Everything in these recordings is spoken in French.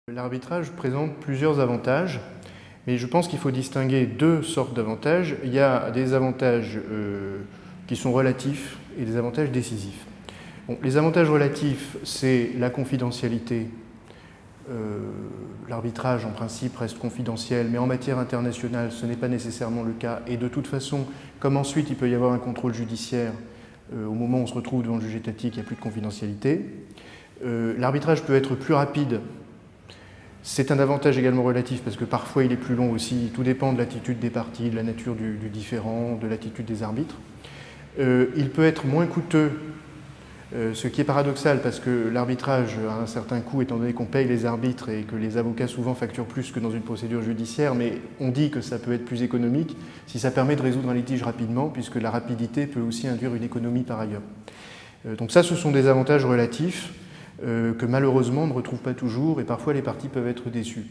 L'arbitrage présente plusieurs avantages, mais je pense qu'il faut distinguer deux sortes d'avantages. Il y a des avantages qui sont relatifs et des avantages décisifs. Bon, les avantages relatifs, c'est la confidentialité. L'arbitrage, en principe, reste confidentiel, mais en matière internationale, ce n'est pas nécessairement le cas. Et de toute façon, comme ensuite il peut y avoir un contrôle judiciaire, au moment où on se retrouve devant le juge étatique, il n'y a plus de confidentialité. L'arbitrage peut être plus rapide. C'est un avantage également relatif parce que parfois il est plus long aussi, tout dépend de l'attitude des parties, de la nature du différend, de l'attitude des arbitres. Il peut être moins coûteux, ce qui est paradoxal parce que l'arbitrage a un certain coût étant donné qu'on paye les arbitres et que les avocats souvent facturent plus que dans une procédure judiciaire, mais on dit que ça peut être plus économique si ça permet de résoudre un litige rapidement puisque la rapidité peut aussi induire une économie par ailleurs. Donc ça, ce sont des avantages relatifs que malheureusement on ne retrouve pas toujours et parfois les parties peuvent être déçues.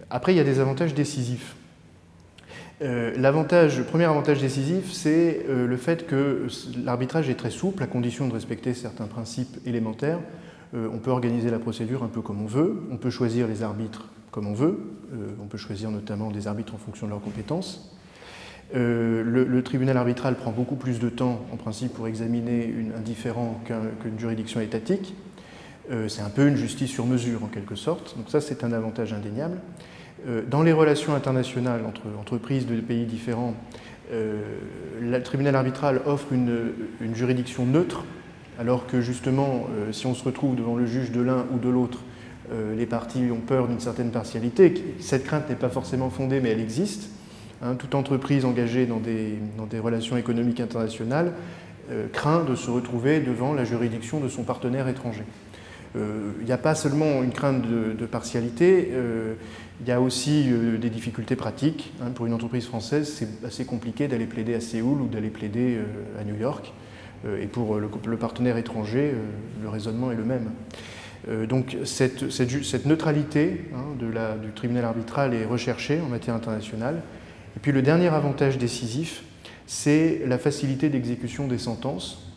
Après, il y a des avantages décisifs. Le premier avantage décisif, c'est le fait que l'arbitrage est très souple à condition de respecter certains principes élémentaires. On peut organiser la procédure un peu comme on veut, on peut choisir les arbitres comme on veut, on peut choisir notamment des arbitres en fonction de leurs compétences. Le tribunal arbitral prend beaucoup plus de temps en principe pour examiner un différend qu'une juridiction étatique. C'est un peu une justice sur mesure en quelque sorte, donc ça c'est un avantage indéniable. Dans les relations internationales entre entreprises de pays différents, le tribunal arbitral offre une juridiction neutre, alors que justement, si on se retrouve devant le juge de l'un ou de l'autre, les parties ont peur d'une certaine partialité. Cette crainte n'est pas forcément fondée, mais elle existe. Toute entreprise engagée dans des relations économiques internationales craint de se retrouver devant la juridiction de son partenaire étranger. Il n'y a pas seulement une crainte de partialité, il y a aussi des difficultés pratiques. Pour une entreprise française, c'est assez compliqué d'aller plaider à Séoul ou d'aller plaider à New York. Et pour le partenaire étranger, le raisonnement est le même. Donc cette neutralité du tribunal arbitral est recherchée en matière internationale. Et puis le dernier avantage décisif, c'est la facilité d'exécution des sentences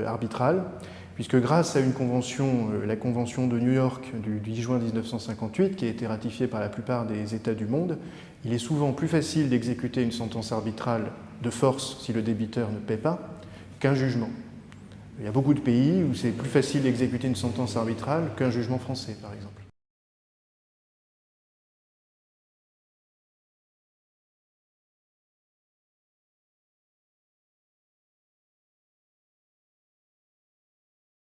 arbitrales, puisque grâce à une convention, la Convention de New York du 10 juin 1958, qui a été ratifiée par la plupart des États du monde, il est souvent plus facile d'exécuter une sentence arbitrale de force si le débiteur ne paie pas qu'un jugement. Il y a beaucoup de pays où c'est plus facile d'exécuter une sentence arbitrale qu'un jugement français, par exemple.